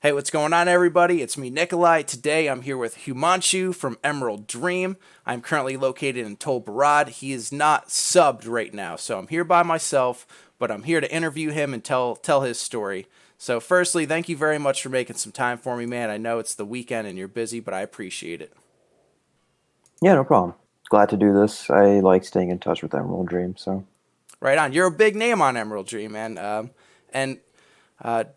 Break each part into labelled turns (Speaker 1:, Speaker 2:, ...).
Speaker 1: Hey, what's going on, everybody? It's me, Nikolai. Today I'm here with Himanshu from Emerald Dream. I'm currently located in Tol Borad. He is not subbed right now, so I'm here by myself, but I'm here to interview him and tell his story. So, firstly, thank you very much for making some time for me, man. I know it's the weekend and you're busy, but I appreciate it.
Speaker 2: Yeah, no problem. Glad to do this. I like staying in touch with Emerald Dream, so.
Speaker 1: Right on. You're a big name on Emerald Dream, man. And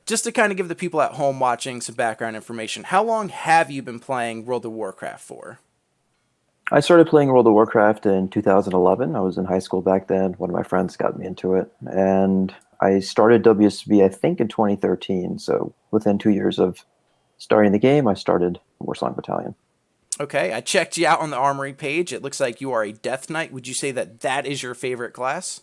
Speaker 1: just to kind of give the people at home watching some background information, how long have you been playing World of Warcraft for?
Speaker 2: I started playing World of Warcraft in 2011. I was in high school back then. One of my friends got me into it. And I started WSB, I think, in 2013. So within 2 years of starting the game, I started Warsong Battalion.
Speaker 1: Okay, I checked you out on the Armory page. It looks like you are a Death Knight. Would you say that that is your favorite class?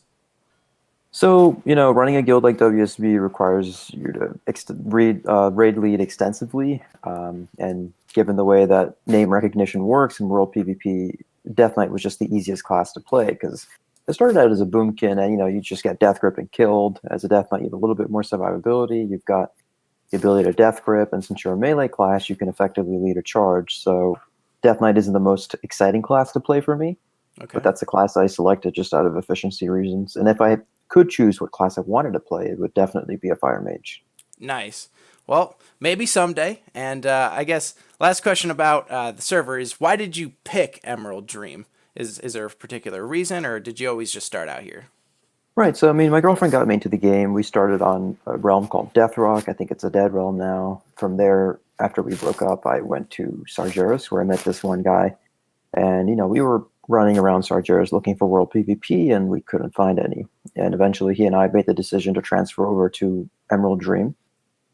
Speaker 2: So, running a guild like WSB requires you to raid lead extensively. And given the way that name recognition works in World PvP, Death Knight was just the easiest class to play because it started out as a boomkin and, you just get death grip and killed. As a Death Knight, you have a little bit more survivability. You've got the ability to death grip, and since you're a melee class, you can effectively lead a charge. So Death Knight isn't the most exciting class to play for me, but
Speaker 1: Okay,
Speaker 2: that's a class I selected just out of efficiency reasons. And if I could choose what class I wanted to play, it would definitely be a fire mage.
Speaker 1: nice. Well, maybe someday. And I guess last question about the server is why did you pick Emerald Dream? Is there a particular reason, or did you always just start out here?
Speaker 2: Right. So, I mean, my girlfriend got me into the game. We started on a realm called Deathrock. I think it's a dead realm now. From there, after we broke up, I went to Sargeras, where I met this one guy. And, we were running around Sargeras looking for world PvP, and we couldn't find any. And eventually, he and I made the decision to transfer over to Emerald Dream.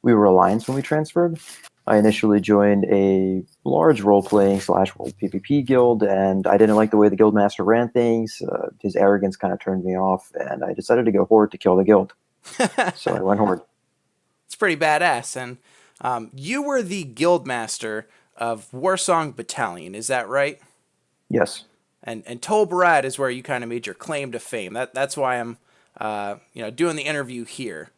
Speaker 2: We were Alliance when we transferred. I initially joined a large role-playing slash world PvP guild, and I didn't like the way the guildmaster ran things. His arrogance kind of turned me off, and I decided to go Horde to kill the guild. So I went Horde.
Speaker 1: It's pretty badass. And you were the guild master of Warsong Battalion, is that right?
Speaker 2: Yes.
Speaker 1: And Tol Borad is where you kind of made your claim to fame. That's why I'm doing the interview here.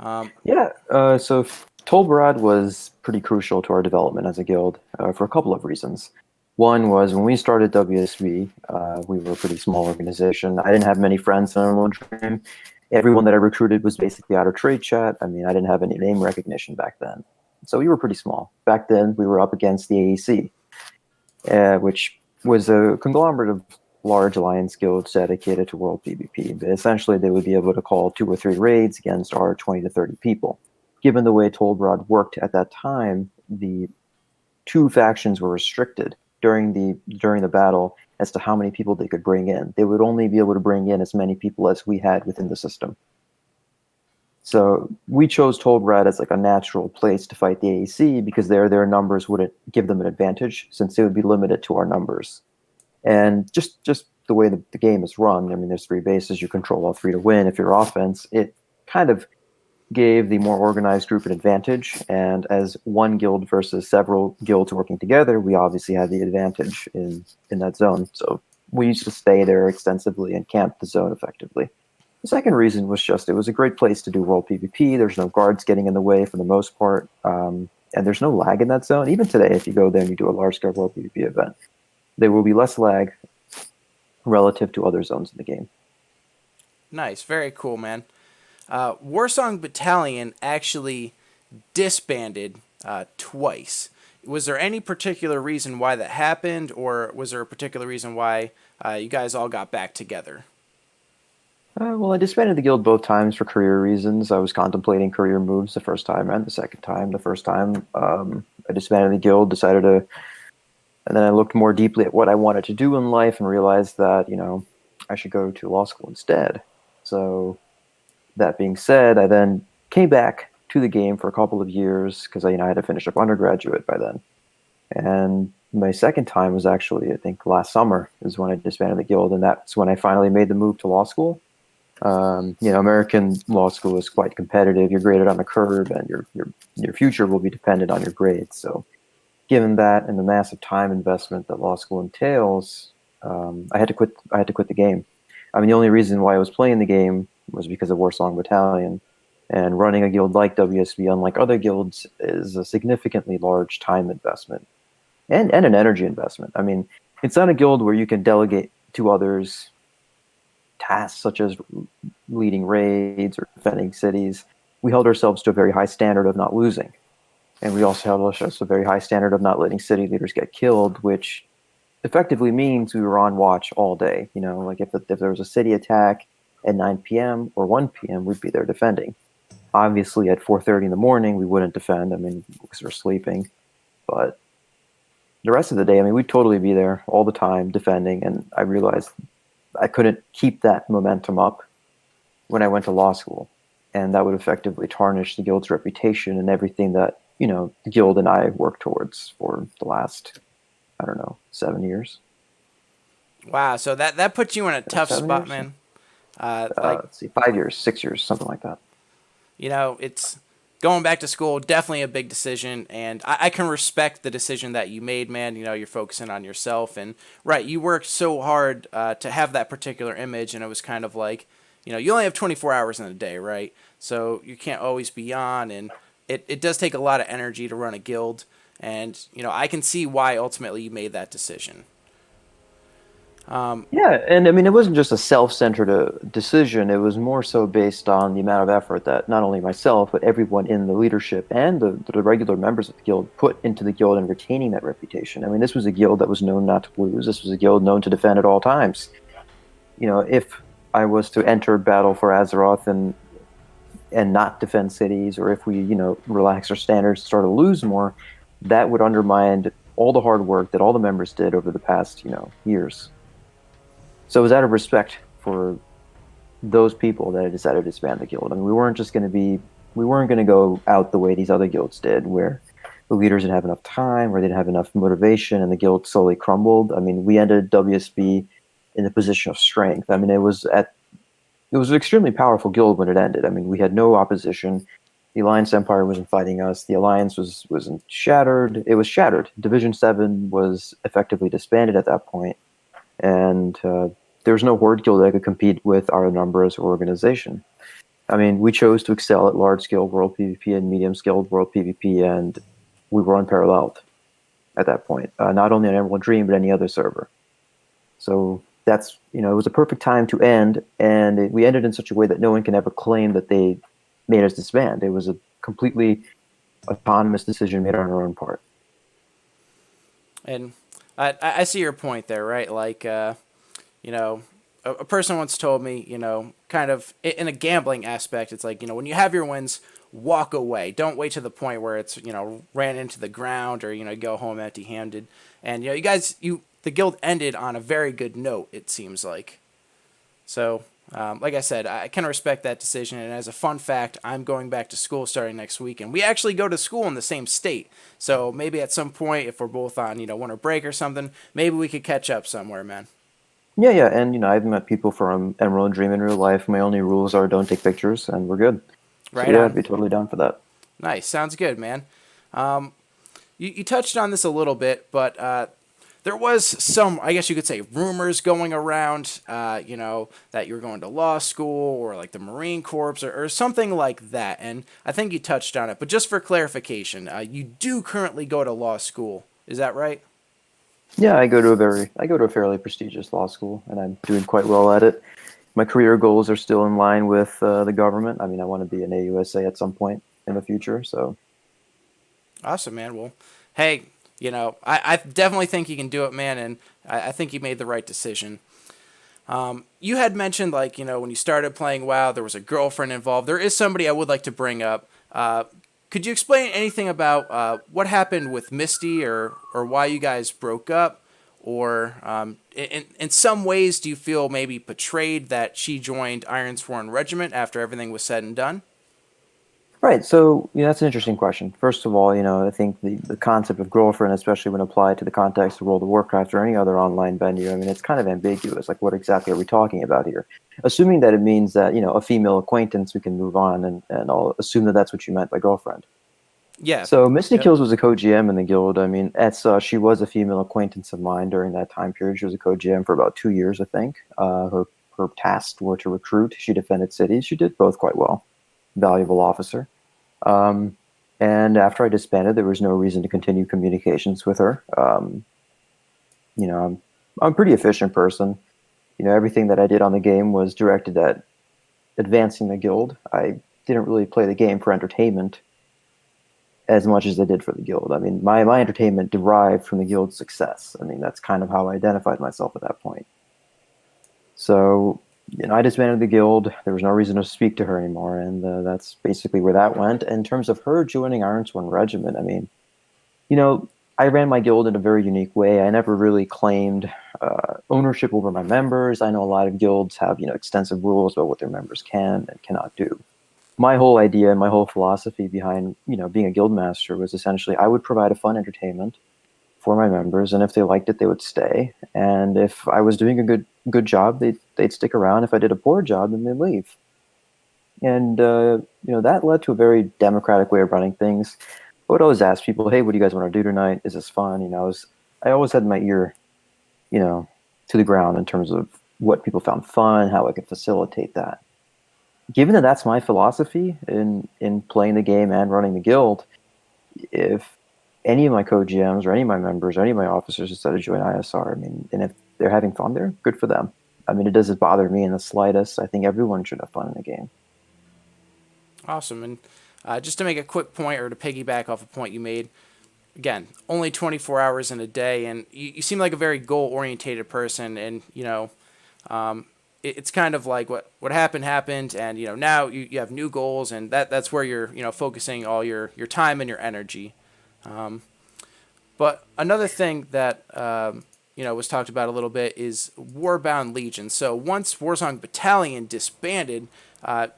Speaker 2: Yeah. So Tol Borad was pretty crucial to our development as a guild for a couple of reasons. One was when we started WSB, we were a pretty small organization. I didn't have many friends in Emerald Dream. Everyone that I recruited was basically out of trade chat. I mean, I didn't have any name recognition back then. So we were pretty small. Back then, we were up against the AEC, which was a conglomerate of large alliance guilds dedicated to world PvP. But essentially, they would be able to call 2 or 3 raids against our 20 to 30 people. Given the way Tol Borad worked at that time, the two factions were restricted during the battle as to how many people they could bring in. They would only be able to bring in as many people as we had within the system. So we chose Tol Borad as like a natural place to fight the AEC because their numbers wouldn't give them an advantage since they would be limited to our numbers. And just the way the game is run, I mean, there's 3 bases. You control all 3 to win. If you're offense, it kind of gave the more organized group an advantage. And as one guild versus several guilds working together, we obviously had the advantage in that zone. So we used to stay there extensively and camp the zone effectively. The second reason was just it was a great place to do world PvP. There's no guards getting in the way for the most part. And there's no lag in that zone. Even today, if you go there and you do a large-scale world PvP event, there will be less lag relative to other zones in the game.
Speaker 1: Nice, very cool, man. Warsong Battalion actually disbanded twice. Was there any particular reason why that happened, or was there a particular reason why you guys all got back together?
Speaker 2: Well, I disbanded the guild both times for career reasons. I was contemplating career moves the first time and the second time. The first time, I disbanded the guild, decided to, and then I looked more deeply at what I wanted to do in life and realized that, I should go to law school instead. So that being said, I then came back to the game for a couple of years because I had to finish up undergraduate by then. And my second time was actually, I think, last summer is when I disbanded the guild, and that's when I finally made the move to law school. American law school is quite competitive. You're graded on a curve, and your future will be dependent on your grades. So, given that and the massive time investment that law school entails, I had to quit. I had to quit the game. I mean, the only reason why I was playing the game was because of Warsong Battalion. And running a guild like WSB, unlike other guilds, is a significantly large time investment and an energy investment. I mean, it's not a guild where you can delegate to others tasks such as leading raids or defending cities. We held ourselves to a very high standard of not losing. And we also held ourselves to a very high standard of not letting city leaders get killed, which effectively means we were on watch all day. You know, like if there was a city attack at 9 p.m. or 1 p.m., we'd be there defending. Obviously, at 4:30 in the morning, we wouldn't defend. I mean, because we're sleeping. But the rest of the day, I mean, we'd totally be there all the time defending. And I realized I couldn't keep that momentum up when I went to law school. And that would effectively tarnish the guild's reputation and everything that, you know, the guild and I worked towards for the last, I don't know, 7 years.
Speaker 1: Wow, so that puts you in a tough spot, man.
Speaker 2: Let's see, 5 years, 6 years, something like that.
Speaker 1: You know, it's going back to school, definitely a big decision, and I can respect the decision that you made, man. You know, you're focusing on yourself, and right, you worked so hard to have that particular image, and it was kind of like, you know, you only have 24 hours in a day, right? So you can't always be on, and it does take a lot of energy to run a guild, and, you know, I can see why ultimately you made that decision.
Speaker 2: Yeah, and I mean, it wasn't just a self-centered decision. It was more so based on the amount of effort that not only myself, but everyone in the leadership and the regular members of the guild put into the guild and retaining that reputation. I mean, this was a guild that was known not to lose. This was a guild known to defend at all times. You know, if I was to enter battle for Azeroth and not defend cities, or if we, you know, relax our standards, start to lose more, that would undermine all the hard work that all the members did over the past, you know, years. So it was out of respect for those people that I decided to disband the guild. I mean, we weren't going to go out the way these other guilds did, where the leaders didn't have enough time, or they didn't have enough motivation, and the guild slowly crumbled. I mean, we ended WSB in a position of strength. I mean, it was an extremely powerful guild when it ended. I mean, we had no opposition. The Alliance Empire wasn't fighting us. The Alliance wasn't shattered. It was shattered. Division 7 was effectively disbanded at that point. And there was no Horde guild that could compete with our numbers or organization. I mean, we chose to excel at large-scale World PvP and medium-scale World PvP, and we were unparalleled at that point, not only on Emerald Dream, but any other server. So that's, you know, it was a perfect time to end, and we ended in such a way that no one can ever claim that they made us disband. It was a completely autonomous decision made on our own part.
Speaker 1: And I see your point there, right? Like, you know, a person once told me, you know, kind of in a gambling aspect, it's like, you know, when you have your wins, walk away. Don't wait to the point where it's, you know, ran into the ground, or, you know, go home empty-handed. And, you know, you guys, the guild ended on a very good note, it seems like. So, like I said, I can respect that decision. And as a fun fact, I'm going back to school starting next week, and we actually go to school in the same state. So maybe at some point, if we're both on, you know, winter break or something, maybe we could catch up somewhere, man.
Speaker 2: Yeah, and, you know, I've met people from Emerald Dream in real life. My only rules are don't take pictures, and we're good.
Speaker 1: Right
Speaker 2: so yeah,
Speaker 1: on.
Speaker 2: I'd be totally down for that.
Speaker 1: Nice. Sounds good, man. You touched on this a little bit, but there was some, I guess you could say, rumors going around, you know, that you were going to law school, or like the Marine Corps, or something like that. And I think you touched on it. But just for clarification, you do currently go to law school. Is that right?
Speaker 2: Yeah, I go to a fairly prestigious law school, and I'm doing quite well at it. My career goals are still in line with the government. I mean, I want to be an AUSA at some point in the future. So
Speaker 1: Awesome, man. Well, hey, you know, I definitely think you can do it, man, and I think you made the right decision. You had mentioned, like, you know, when you started playing WoW, there was a girlfriend involved. There is somebody I would like to bring up. Could you explain anything about what happened with Misty, or why you guys broke up? Or in some ways, do you feel maybe betrayed that she joined Ironsworn Regiment after everything was said and done?
Speaker 2: Right. So, you know, that's an interesting question. First of all, you know, I think the concept of girlfriend, especially when applied to the context of World of Warcraft or any other online venue, I mean, it's kind of ambiguous. Like, what exactly are we talking about here? Assuming that it means that, you know, a female acquaintance, we can move on, and I'll assume that that's what you meant by girlfriend.
Speaker 1: Yeah.
Speaker 2: So Misty Kills was a co-GM in the guild. I mean, she was a female acquaintance of mine during that time period. She was a co-GM for about 2 years, I think. Her tasks were to recruit. She defended cities. She did both quite well. valuable officer. Um, and after I disbanded, there was no reason to continue communications with her. I'm a pretty efficient person. Everything that I did on the game was directed at advancing the guild. I didn't really play the game for entertainment as much as I did for the guild. I mean, my entertainment derived from the guild's success. I mean, that's kind of how I identified myself at that point. So, I disbanded the guild. There was no reason to speak to her anymore, and that's basically where that went. In terms of her joining Ironsworn Regiment, I mean, I ran my guild in a very unique way. I never really claimed ownership over my members. I know a lot of guilds have, extensive rules about what their members can and cannot do. My whole idea and my whole philosophy behind, being a guild master was essentially I would provide a fun entertainment for my members, and if they liked it, they would stay. And if I was doing a good job, they'd stick around. If I did a poor job, then they'd leave. And that led to a very democratic way of running things. I would always ask people, "Hey, what do you guys want to do tonight? Is this fun?" I always had my ear, to the ground in terms of what people found fun, how I could facilitate that. Given that that's my philosophy in playing the game and running the guild, if any of my co-GMs or any of my members or any of my officers decide to join ISR, I mean, and if they're having fun there, good for them. I mean, it doesn't bother me in the slightest. I think everyone should have fun in the game.
Speaker 1: Awesome. And just to make a quick point or to piggyback off a point you made, again, only 24 hours in a day, and you seem like a very goal-orientated person, and, it's kind of like what happened, and, now you have new goals, and that's where you're, focusing all your time and your energy. But another thing that, was talked about a little bit is Warbound Legion. So once Warsong Battalion disbanded,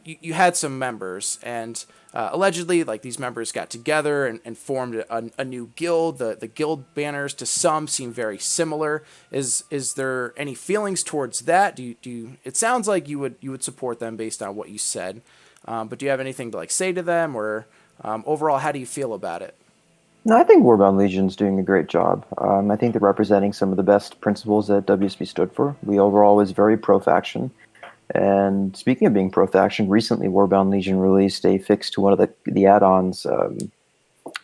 Speaker 1: you had some members, and allegedly, like, these members got together and formed a new guild. The guild banners to some seem very similar. Is there any feelings towards that? Do you? It sounds like you would support them based on what you said, but do you have anything to say to them, or overall, how do you feel about it?
Speaker 2: No, I think Warbound Legion's doing a great job. I think they're representing some of the best principles that WSB stood for. We overall was very pro-faction. And speaking of being pro-faction, recently Warbound Legion released a fix to one of the add-ons,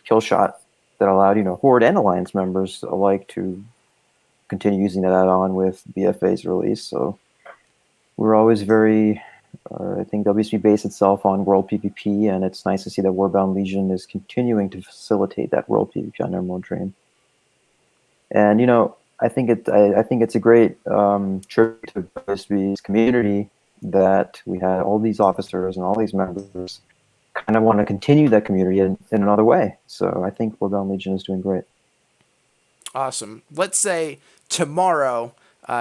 Speaker 2: Kill Shot, that allowed, Horde and Alliance members alike to continue using that add-on with BFA's release. So we're always I think WSB based itself on World PvP, and it's nice to see that Warbound Legion is continuing to facilitate that World PvP on Emerald Dream. And I think it's a great tribute to WSB's community that we had all these officers and all these members kind of want to continue that community in another way. So I think Warbound Legion is doing great.
Speaker 1: Awesome. Let's say tomorrow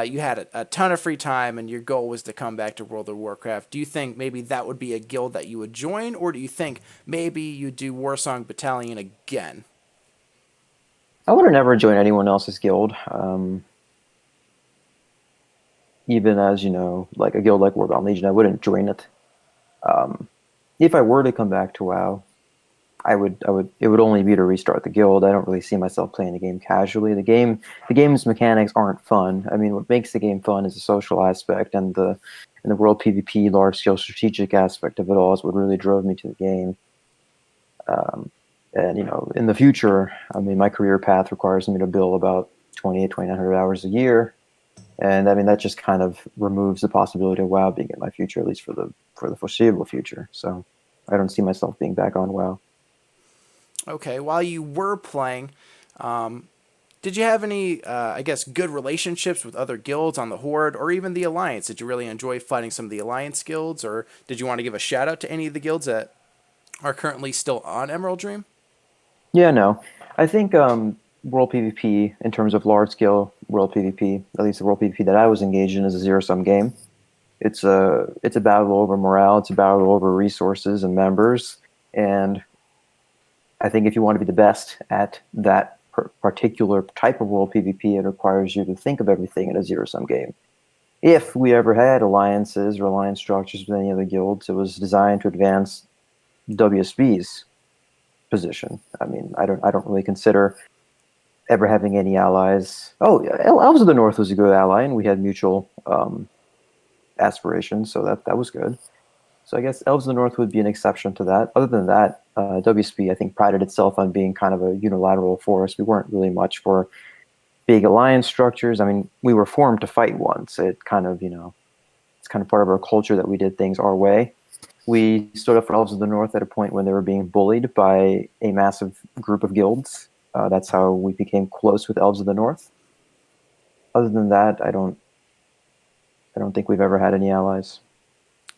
Speaker 1: you had a ton of free time and your goal was to come back to World of Warcraft. Do you think maybe that would be a guild that you would join, or do you think maybe you do Warsong Battalion again?
Speaker 2: I would have never joined anyone else's guild. Even as, like a guild like Warbound Legion, I wouldn't join it. If I were to come back to WoW, it would only be to restart the guild. I don't really see myself playing the game casually. The game's mechanics aren't fun. I mean, what makes the game fun is the social aspect, and the World PvP large scale strategic aspect of it all is what really drove me to the game. And in the future, I mean, my career path requires me to bill about 2,900 hours a year, and I mean that just kind of removes the possibility of WoW being in my future, at least for the foreseeable future. So I don't see myself being back on WoW.
Speaker 1: Okay, while you were playing, did you have any, I guess, good relationships with other guilds on the Horde or even the Alliance? Did you really enjoy fighting some of the Alliance guilds, or did you want to give a shout out to any of the guilds that are currently still on Emerald Dream?
Speaker 2: Yeah, no. I think World PvP, in terms of large-scale World PvP, at least the World PvP that I was engaged in, is a zero-sum game. It's a battle over morale. It's a battle over resources and members. And I think if you want to be the best at that particular type of World PvP, it requires you to think of everything in a zero-sum game. If we ever had alliances or alliance structures with any other guilds, it was designed to advance WSB's position. I mean, I don't really consider ever having any allies. Oh, Elves of the North was a good ally, and we had mutual aspirations, so that was good. So I guess Elves of the North would be an exception to that. Other than that, WSP I think prided itself on being kind of a unilateral force. We weren't really much for big alliance structures. I mean, we were formed to fight once. It kind of, it's kind of part of our culture that we did things our way. We stood up for Elves of the North at a point when they were being bullied by a massive group of guilds. That's how we became close with Elves of the North. Other than that, I don't think we've ever had any allies.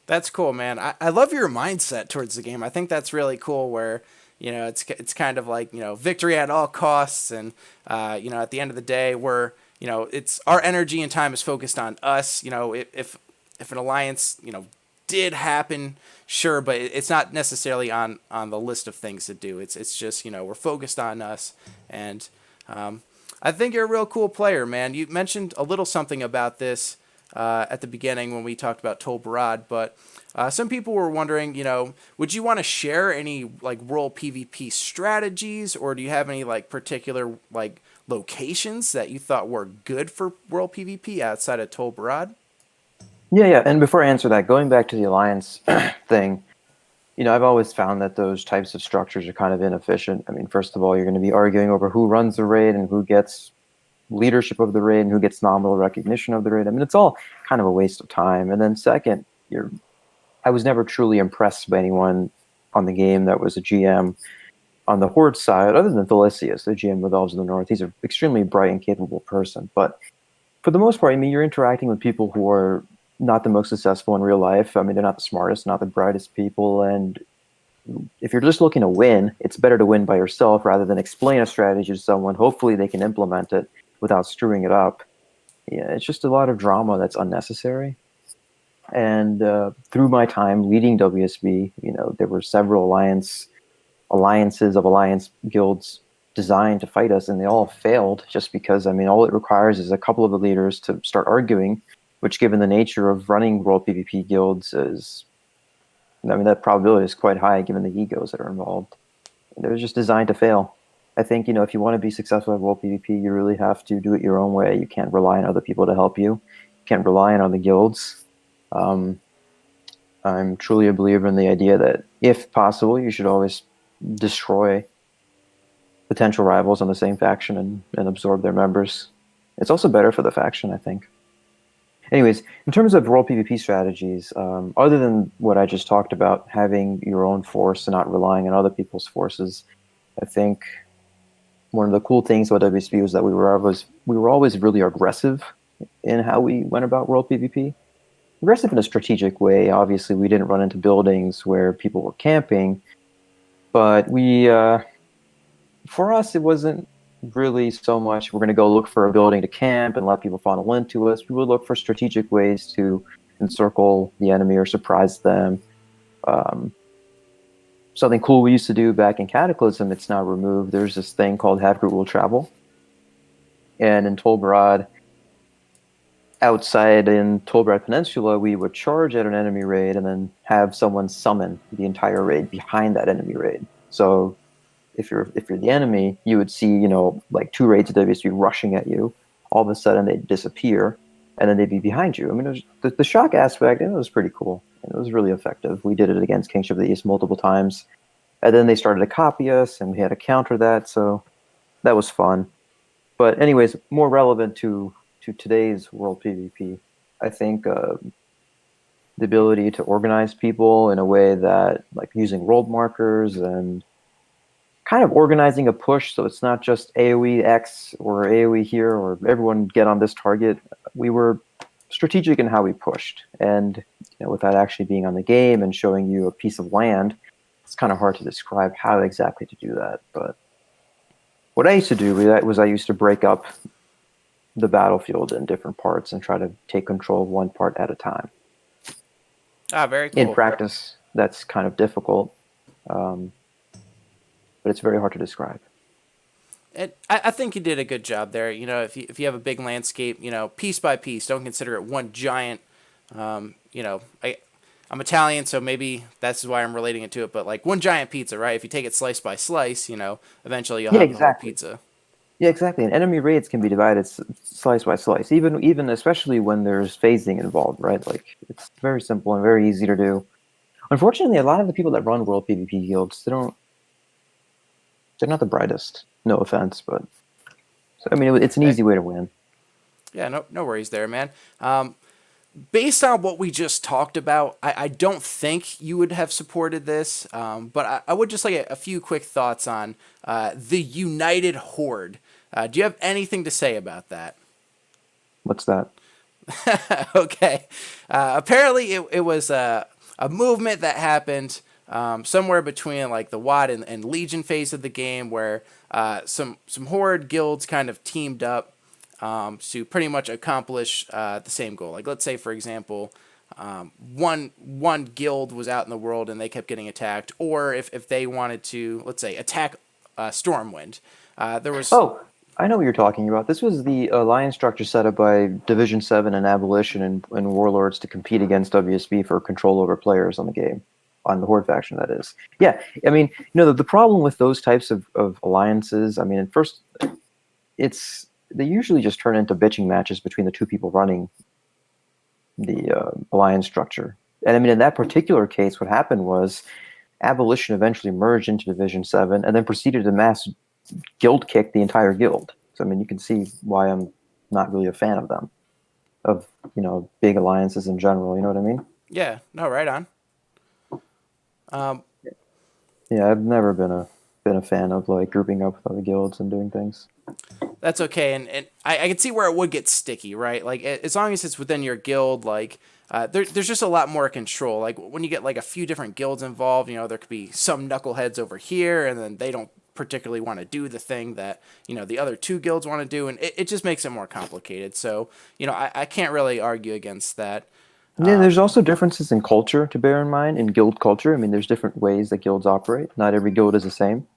Speaker 1: That's cool, man. I love your mindset towards the game. I think that's really cool. Where it's kind of like victory at all costs, and at the end of the day, we're it's our energy and time is focused on us. If an alliance did happen, sure, but it's not necessarily on the list of things to do. It's just we're focused on us, and I think you're a real cool player, man. You mentioned a little something about this at the beginning when we talked about Tol Borad, but some people were wondering, would you want to share any like World PvP strategies, or do you have any like particular like locations that you thought were good for World PvP outside of Tol Borad?
Speaker 2: Yeah. And before I answer that, going back to the alliance thing, I've always found that those types of structures are kind of inefficient. I mean, first of all, you're going to be arguing over who runs the raid and who gets leadership of the raid and who gets nominal recognition of the raid. I mean, it's all kind of a waste of time. And then second, I was never truly impressed by anyone on the game that was a GM on the Horde side, other than Felicius, the GM with Elves of the North. He's an extremely bright and capable person. But for the most part, I mean, you're interacting with people who are not the most successful in real life. I mean, they're not the smartest, not the brightest people. And if you're just looking to win, it's better to win by yourself rather than explain a strategy to someone. Hopefully they can implement it without screwing it up. Yeah, it's just a lot of drama that's unnecessary. And through my time leading WSB, there were several alliances of alliance guilds designed to fight us, and they all failed just because, I mean, all it requires is a couple of the leaders to start arguing, which given the nature of running World PvP guilds that probability is quite high given the egos that are involved. They're just designed to fail. I think, if you want to be successful at World PvP, you really have to do it your own way. You can't rely on other people to help you. You can't rely on the guilds. I'm truly a believer in the idea that, if possible, you should always destroy potential rivals on the same faction and absorb their members. It's also better for the faction, I think. Anyways, in terms of World PvP strategies, other than what I just talked about, having your own force and not relying on other people's forces, I think one of the cool things about WSB was that we were always really aggressive in how we went about World PvP. Aggressive in a strategic way. Obviously, we didn't run into buildings where people were camping, but for us, it wasn't really so much we're going to go look for a building to camp and let people funnel into us. We would look for strategic ways to encircle the enemy or surprise them. Something cool we used to do back in Cataclysm, it's now removed. There's this thing called Have Group Will Travel. And in Tol Borad, outside in Tol Borad Peninsula, we would charge at an enemy raid and then have someone summon the entire raid behind that enemy raid. So if you're the enemy, you would see, like 2 raids of WSB rushing at you. All of a sudden, they'd disappear, and then they'd be behind you. I mean, the shock aspect, it was pretty cool. It was really effective. We did it against Kingship of the East multiple times. And then they started to copy us, and we had to counter that, so that was fun. But anyways, more relevant to today's World PvP, I think the ability to organize people in a way that, like using world markers and kind of organizing a push so it's not just AoE X or AoE here or everyone get on this target. We were strategic in how we pushed. And without actually being on the game and showing you a piece of land, it's kind of hard to describe how exactly to do that. But what I used to do was I used to break up the battlefield in different parts and try to take control of one part at a time.
Speaker 1: Very cool.
Speaker 2: In practice, that's kind of difficult. But it's very hard to describe.
Speaker 1: And I think you did a good job there. If you have a big landscape, piece by piece, don't consider it one giant. I'm Italian, so maybe that's why I'm relating it to it. But like one giant pizza, right? If you take it slice by slice, eventually you'll have the whole pizza.
Speaker 2: Yeah, exactly. And enemy raids can be divided slice by slice, even especially when there's phasing involved, right? Like it's very simple and very easy to do. Unfortunately, a lot of the people that run World PvP guilds, they're not the brightest. No offense, but so, I mean, it's an
Speaker 1: Hey,
Speaker 2: easy way to win.
Speaker 1: yeah, no worries there, man. Based on what we just talked about, I don't think you would have supported this, but I would just like a few quick thoughts on the United Horde. Do you have anything to say about that?
Speaker 2: What's that?
Speaker 1: Okay. Apparently, it was a movement that happened somewhere between like the WoD and Legion phase of the game, where some Horde guilds kind of teamed up to pretty much accomplish the same goal. Like, let's say, for example, one guild was out in the world and they kept getting attacked, or if they wanted to, let's say, attack Stormwind, there was.
Speaker 2: Oh, I know what you're talking about. This was the alliance structure set up by Division 7 and Abolition and Warlords to compete against WSB for control over players on the game, on the Horde faction, that is. Yeah, I mean, the problem with those types of alliances, I mean, at first, they usually just turn into bitching matches between the two people running the alliance structure. And I mean, in that particular case, what happened was Abolition eventually merged into Division 7 and then proceeded to mass guild kick the entire guild. So I mean, you can see why I'm not really a fan of them, of big alliances in general. You know what I mean?
Speaker 1: Yeah, no, right on. Um,
Speaker 2: Yeah, I've never been a fan of like grouping up with other guilds and doing things.
Speaker 1: That's okay, and I can see where it would get sticky, right? Like as long as it's within your guild, like there's just a lot more control. Like when you get like a few different guilds involved, there could be some knuckleheads over here, and then they don't particularly want to do the thing that the other two guilds want to do, and it just makes it more complicated. So I can't really argue against that.
Speaker 2: Yeah, there's also differences in culture to bear in mind, in guild culture. I mean, there's different ways that guilds operate. Not every guild is the same.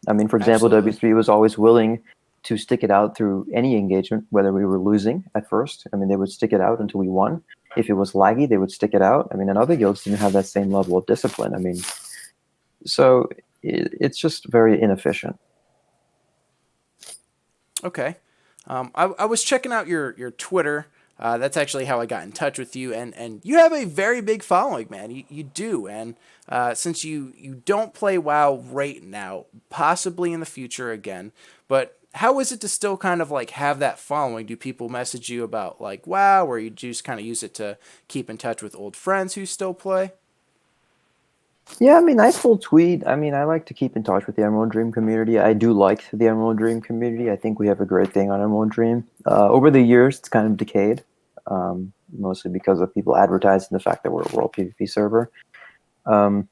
Speaker 2: I mean, for example,
Speaker 1: Absolutely.
Speaker 2: W3 was always willing to stick it out through any engagement, whether we were losing at first. I mean, they would stick it out until we won. If it was laggy, they would stick it out. I mean, and other guilds didn't have that same level of discipline. I mean, so it's just very inefficient.
Speaker 1: Okay. I was checking out your Twitter. That's actually how I got in touch with you, and you have a very big following, man. You do, and since you don't play WoW right now, possibly in the future again, but how is it to still kind of like have that following? Do people message you about like WoW, or you just kind of use it to keep in touch with old friends who still play?
Speaker 2: Yeah, I mean, I full tweet. I mean, I like to keep in touch with the Emerald Dream community. I do like the Emerald Dream community. I think we have a great thing on Emerald Dream. Over the years, it's kind of decayed, mostly because of people advertising the fact that we're a World PvP server. Um,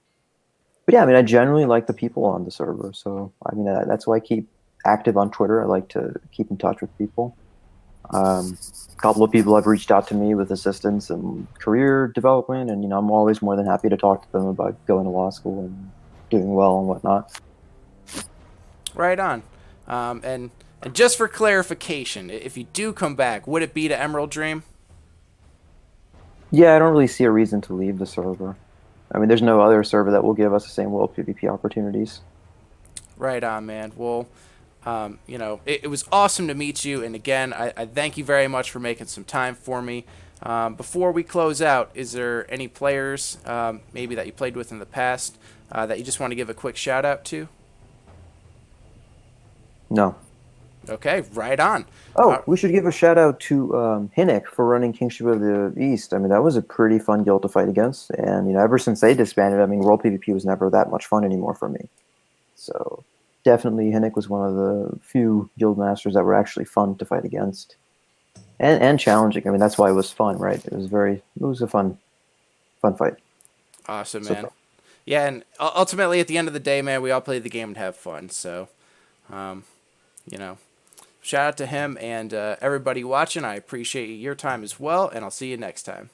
Speaker 2: but yeah, I mean, I generally like the people on the server. So, I mean, that's why I keep active on Twitter. I like to keep in touch with people. A couple of people have reached out to me with assistance and career development, and I'm always more than happy to talk to them about going to law school and doing well and whatnot.
Speaker 1: Right on. And just for clarification, if you do come back, would it be to Emerald Dream?
Speaker 2: Yeah, I don't really see a reason to leave the server. I mean, there's no other server that will give us the same world PvP opportunities.
Speaker 1: Right on, man. Well, it was awesome to meet you. And again, I thank you very much for making some time for me. Before we close out, is there any players maybe that you played with in the past that you just want to give a quick shout out to?
Speaker 2: No.
Speaker 1: Okay, right on.
Speaker 2: Oh, we should give a shout out to Hinnick for running Kingship of the East. I mean, that was a pretty fun guild to fight against, and ever since they disbanded, I mean, World PvP was never that much fun anymore for me. So definitely, Hinnick was one of the few guild masters that were actually fun to fight against, and challenging. I mean, that's why it was fun, right? It was a fun fight.
Speaker 1: Awesome,
Speaker 2: So
Speaker 1: man. Yeah, and ultimately, at the end of the day, man, we all play the game and have fun. So, um, you know, shout out to him and everybody watching. I appreciate your time as well, and I'll see you next time.